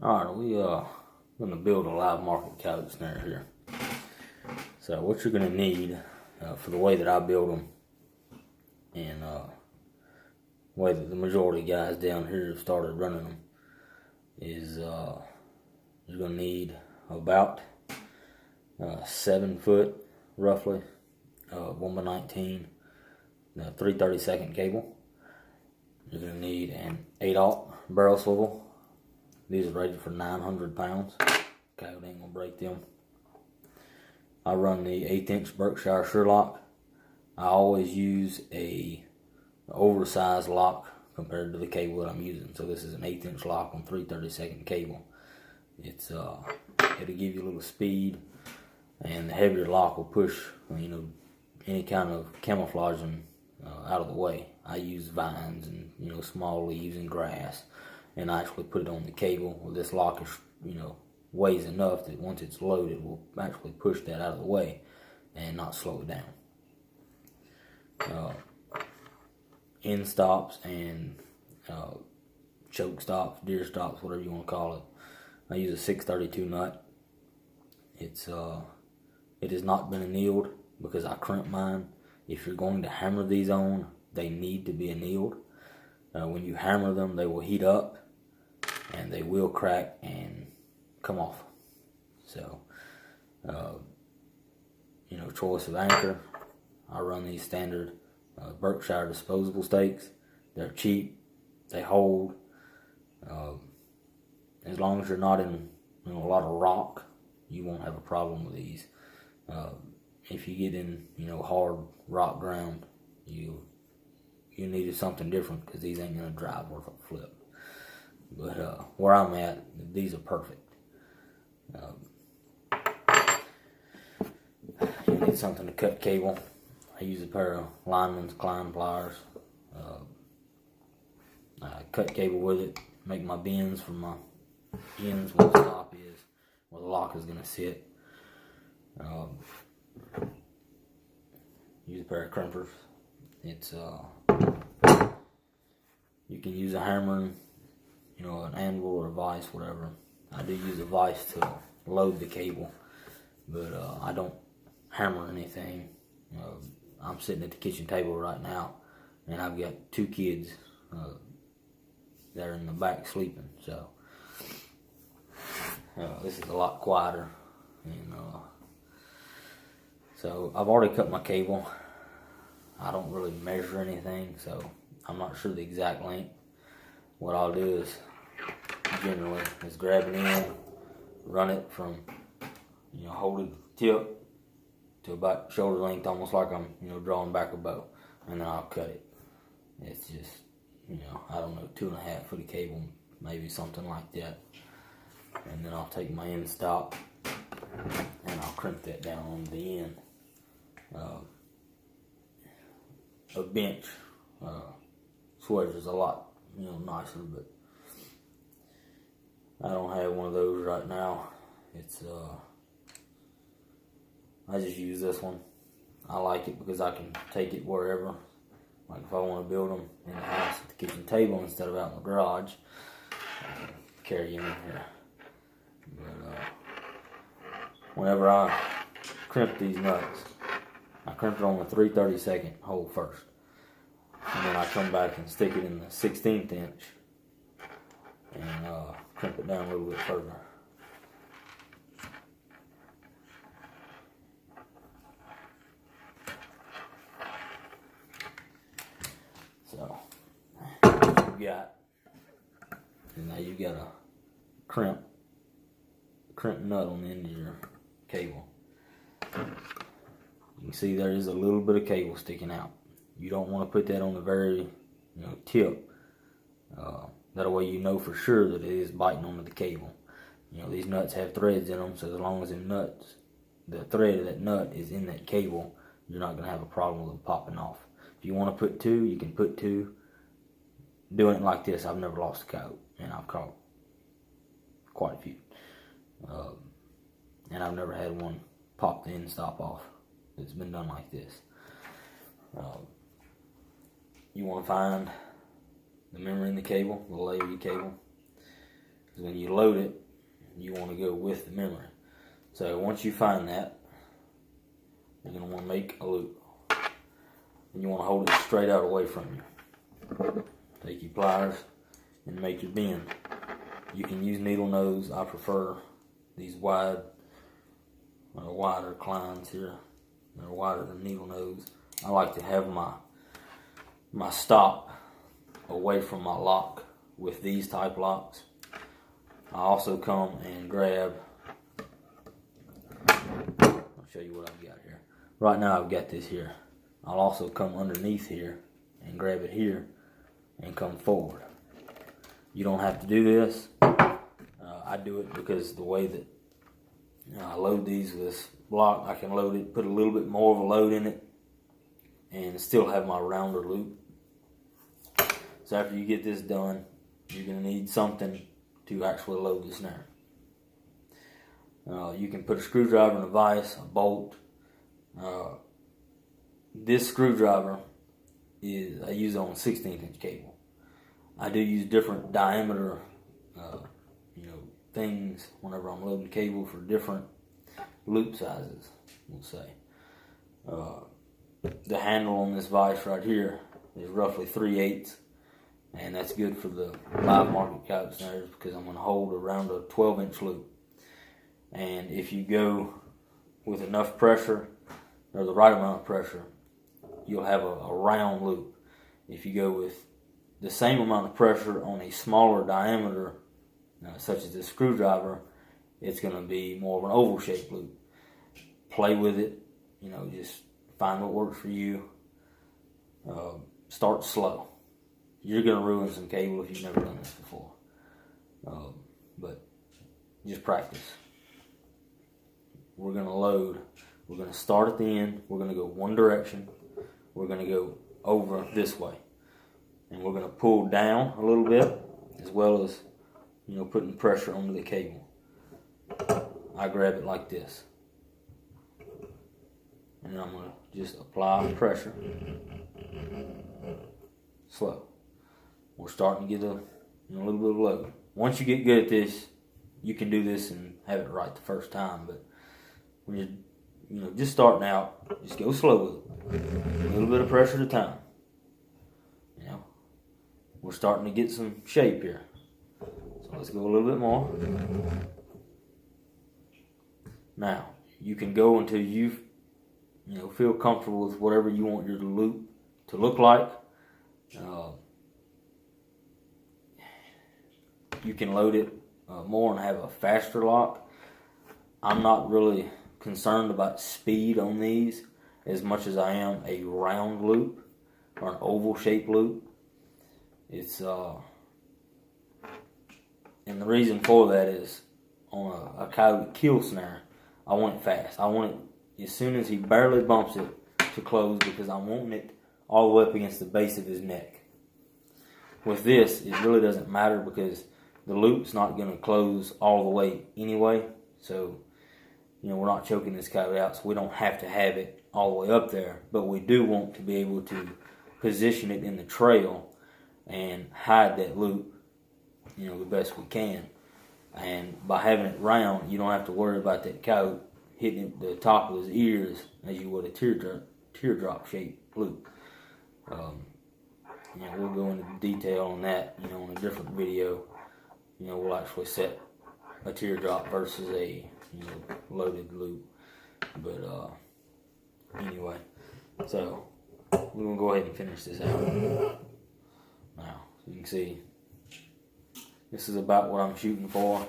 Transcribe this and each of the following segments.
Alright, we gonna build a live market coyote snare here. So what you're gonna need for the way that I build them, and the way that the majority of guys down here have started running them, is you're gonna need about 7 foot roughly 1x19 3/32 cable. You're gonna need an 8/0 barrel swivel. These are rated for 900 pounds. Coyote ain't gonna break them. I run the 1/8" Berkshire Sherlock. I always use a oversized lock compared to the cable that I'm using. So this is an 1/8" lock on 3/32 cable. It's it'll give you a little speed, and the heavier lock will push any kind of camouflaging out of the way. I use vines and small leaves and grass, and I actually put it on the cable. Well, this lock is weighs enough that once it's loaded, it will actually push that out of the way and not slow it down. End stops and choke stops, deer stops, whatever you want to call it. I use a 632 nut. It has not been annealed because I crimp mine. If you're going to hammer these on, they need to be annealed. When you hammer them, they will heat up and they will crack and come off. So, choice of anchor. I run these standard Berkshire disposable stakes. They're cheap. They hold. As long as you're not in a lot of rock, you won't have a problem with these. If you get in hard rock ground, you needed something different, because these ain't gonna drive worth a flip. But where I'm at, these are perfect. You need something to cut cable. I use a pair of lineman's Klein pliers. I cut cable with it, make my bends for my ends where the stop is, where the lock is gonna sit. Use a pair of crimpers. It's you can use a hammer, an anvil or a vise, whatever. I do use a vise to load the cable, but I don't hammer anything. I'm sitting at the kitchen table right now, and I've got 2 kids that are in the back sleeping, so this is a lot quieter. And so I've already cut my cable. I don't really measure anything, so I'm not sure the exact length. What I'll do is generally is grab an end, run it from hold it tip to about shoulder length, almost like I'm drawing back a bow, and then I'll cut it. It's just I don't know, 2.5 foot of cable, maybe something like that. And then I'll take my end stop and I'll crimp that down on the end. A bench sweater is a lot nicer, but I don't have one of those right now. It's I just use this one. I like it because I can take it wherever. Like if I want to build them in the house at the kitchen table instead of out in the garage, I can carry them in here. But whenever I crimp these nuts, I crimp it on the 3/32 hole first, and then I come back and stick it in the 1/16 inch and crimp it down a little bit further. So you got, and now you got a crimp nut on the end of your cable. You can see there is a little bit of cable sticking out. You don't want to put that on the very tip. That way you know for sure that it is biting onto the cable. These nuts have threads in them, so as long as the thread of that nut is in that cable, you're not going to have a problem with them popping off. If you want to put 2, you can put 2. Doing it like this, I've never lost a coyote, and I've caught quite a few. And I've never had one pop the end stop off. It's been done like this. You want to find the memory in the cable, the layer of your cable. Because when you load it, you want to go with the memory. So once you find that, you're going to want to make a loop. And you want to hold it straight out away from you. Take your pliers and make your bend. You can use needle nose. I prefer these wider clines here. They're wider than needle nose. I like to have my stop away from my lock with these type locks. I also come and grab, I'll show you what I've got here. Right now I've got this here. I'll also come underneath here and grab it here and come forward. You don't have to do this. I do it because the way that I load these with this block, I can load it, put a little bit more of a load in it, and still have my rounder loop. So after you get this done, you're going to need something to actually load the snare. You can put a screwdriver in a vise, a bolt. This screwdriver I use it on a 16th inch cable. I do use different diameter things whenever I'm loading cable for different loop sizes, we'll say. The handle on this vise right here is roughly 3/8, and that's good for the live market coyote snares because I'm going to hold around a 12-inch loop. And if you go with enough pressure, or the right amount of pressure, you'll have a round loop. If you go with the same amount of pressure on a smaller diameter, such as this screwdriver, it's going to be more of an oval shaped loop. Play with it, just find what works for you. Start slow. You're going to ruin some cable if you've never done this before. But just practice. We're going to load. We're going to start at the end. We're going to go one direction. We're going to go over this way. And we're going to pull down a little bit, as well as, putting pressure onto the cable. I grab it like this. And then I'm going to just apply pressure. Slow. We're starting to get a little bit of load. Once you get good at this, you can do this and have it right the first time. But when you're just starting out, just go slow with it. A little bit of pressure at a time. We're starting to get some shape here. So let's go a little bit more. Now, you can go until you feel comfortable with whatever you want your loop to look like. You can load it more and have a faster lock. I'm not really concerned about speed on these as much as I am a round loop or an oval shaped loop. It's and the reason for that is on a coyote kill snare, I want it fast. I want it as soon as he barely bumps it to close because I'm wanting it all the way up against the base of his neck. With this, it really doesn't matter because the loop's not going to close all the way anyway. So, we're not choking this coyote out, so we don't have to have it all the way up there. But we do want to be able to position it in the trail and hide that loop, the best we can. And by having it round, you don't have to worry about that coyote hitting the top of his ears as you would a teardrop shaped loop. We'll go into detail on that, in a different video. We'll actually set a teardrop versus a, loaded loop. But anyway, so we're gonna go ahead and finish this out. Now, so you can see, this is about what I'm shooting for.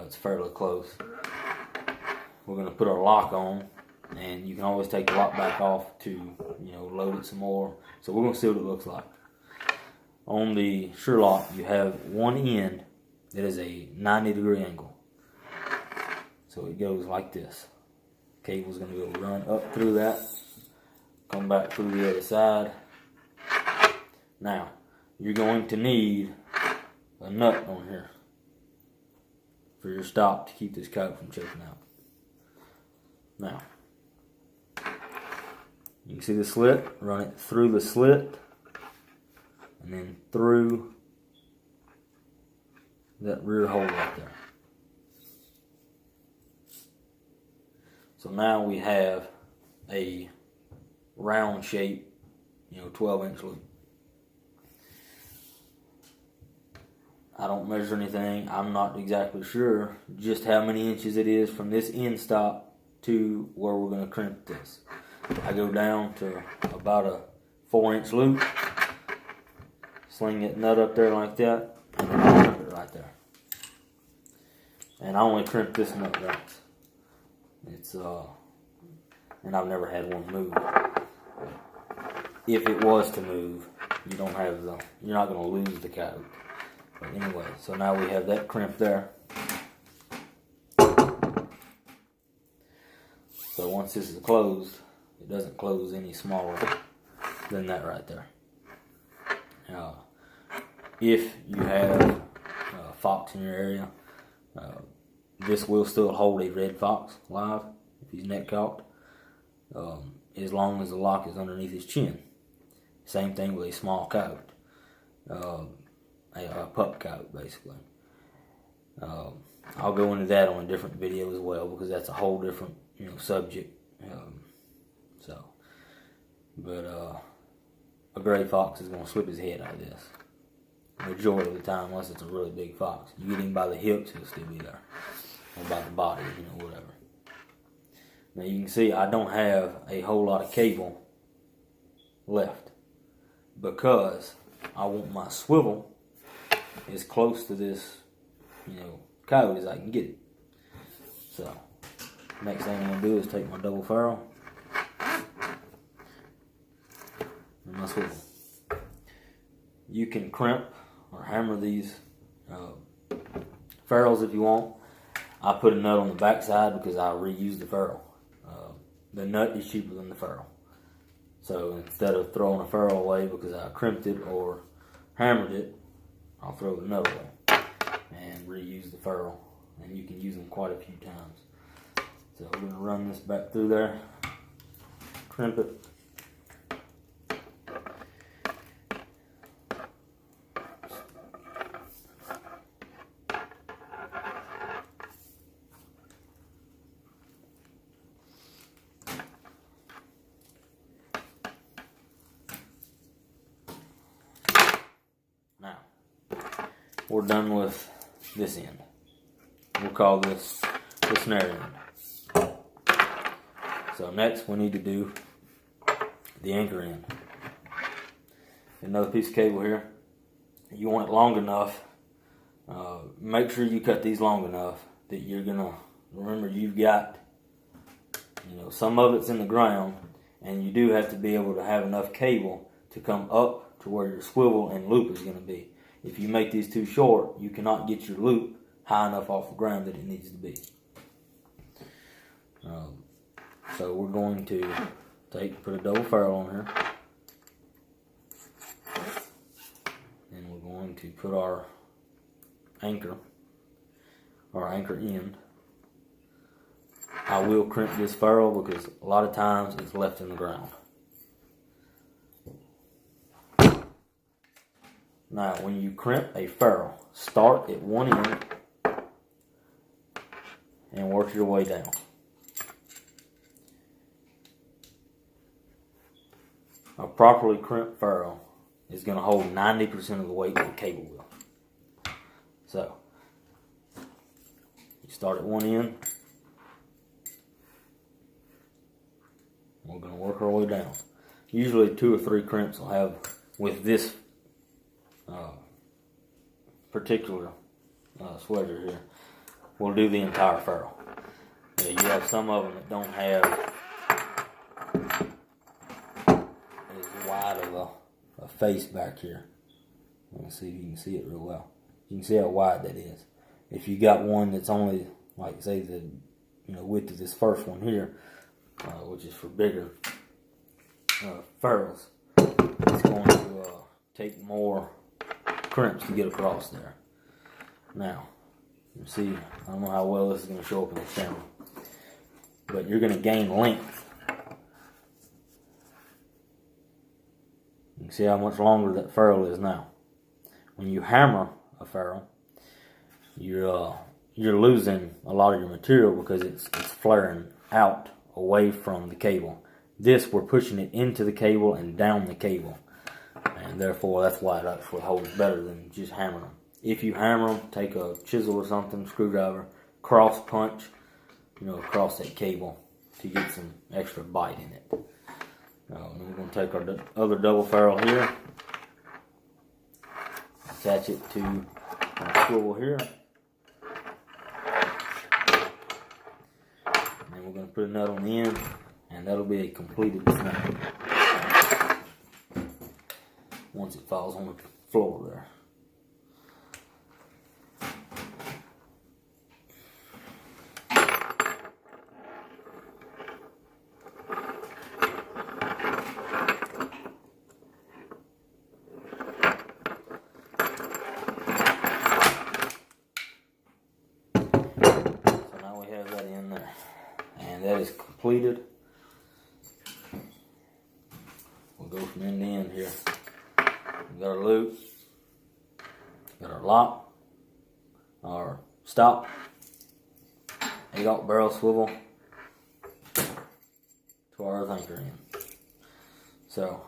It's fairly close. We're going to put our lock on, and you can always take the lock back off to, load it some more. So we're going to see what it looks like. On the sure lock, you have one end that is a 90-degree angle. So it goes like this. Cable's going to go run up through that, come back through the other side. Now, you're going to need a nut on here for your stop to keep this coyote from choking out. Now, you can see the slit, run it through the slit, and then through that rear hole right there. So now we have a round shape, 12-inch loop. I don't measure anything. I'm not exactly sure just how many inches it is from this end stop to where we're going to crimp this. I go down to about a 4-inch loop, sling that nut up there like that, and then I crimp it right there. And I only crimp this nut once. And I've never had one move. If it was to move, you're not going to lose the coyote. But anyway, so now we have that crimp there. So once this is closed, it doesn't close any smaller than that right there. If you have a fox in your area, this will still hold a red fox live if he's neck cocked, as long as the lock is underneath his chin. Same thing with a small coyote, a pup coyote basically. I'll go into that on a different video as well, because that's a whole different subject. But a gray fox is going to slip his head out of this majority of the time, unless it's a really big fox. You get him by the hips, he'll still be there, or by the body, whatever. Now you can see I don't have a whole lot of cable left, because I want my swivel as close to this coyote as I can get it. So next thing I'm going to do is take my double ferrule and my swivel. You can crimp or hammer these ferrules if you want. I put a nut on the back side because I reuse the ferrule. The nut is cheaper than the ferrule. So instead of throwing a ferrule away because I crimped it or hammered it, I'll throw the nut away and reuse the ferrule. And you can use them quite a few times. So we're going to run this back through there, crimp it. Now, we're done with this end. We'll call this the snare end. So next we need to do the anchor end. Another piece of cable here. You want it long enough. Make sure you cut these long enough that you're gonna remember you've got some of it's in the ground, and you do have to be able to have enough cable to come up to where your swivel and loop is gonna be. If you make these too short, you cannot get your loop high enough off the ground that it needs to be. So we're going to put a double ferrule on here, and we're going to put our anchor end. I will crimp this ferrule because a lot of times it's left in the ground. Now, when you crimp a ferrule, start at one end and work your way down. A properly crimped ferrule is going to hold 90% of the weight of the cable will. So, you start at one end. We're going to work our way down. Usually 2 or 3 crimps will have, with this particular sweater here, we'll do the entire ferrule. You have some of them that don't have as wide of a face back here. Let me see if you can see it real well. You can see how wide that is. If you got one that's only, like say the width of this first one here, which is for bigger ferrules, it's going to take more crimps to get across there. Now, you see, I don't know how well this is going to show up in the camera, but you're going to gain length. You can see how much longer that ferrule is now. When you hammer a ferrule, you're losing a lot of your material because it's flaring out away from the cable. This, we're pushing it into the cable and down the cable, and therefore that's why it actually holds better than just hammering them. If you hammer them, take a chisel or something, screwdriver, cross punch, across that cable to get some extra bite in it. Then we're going to take our other double ferrule here, attach it to our swivel here, and then we're going to put a nut on the end, and that'll be a completed snare once it falls on the floor there. And that is completed. We'll go from end to end here. We got our loop, got our lock, our stop, 8/0 barrel swivel to our earth anchor end. So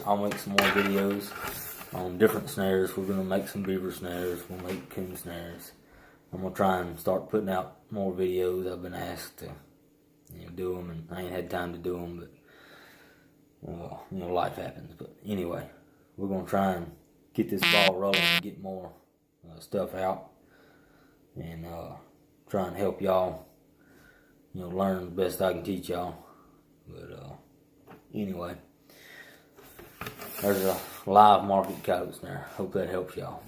I'll make some more videos on different snares. We're gonna make some beaver snares. We'll make coon snares. I'm gonna try and start putting out more videos. I've been asked to, do them, and I ain't had time to do them, but life happens. But anyway, we're gonna try and get this ball rolling and get more stuff out, and try and help y'all, learn the best I can teach y'all. But anyway, there's a live market coyote snare. Hope that helps y'all.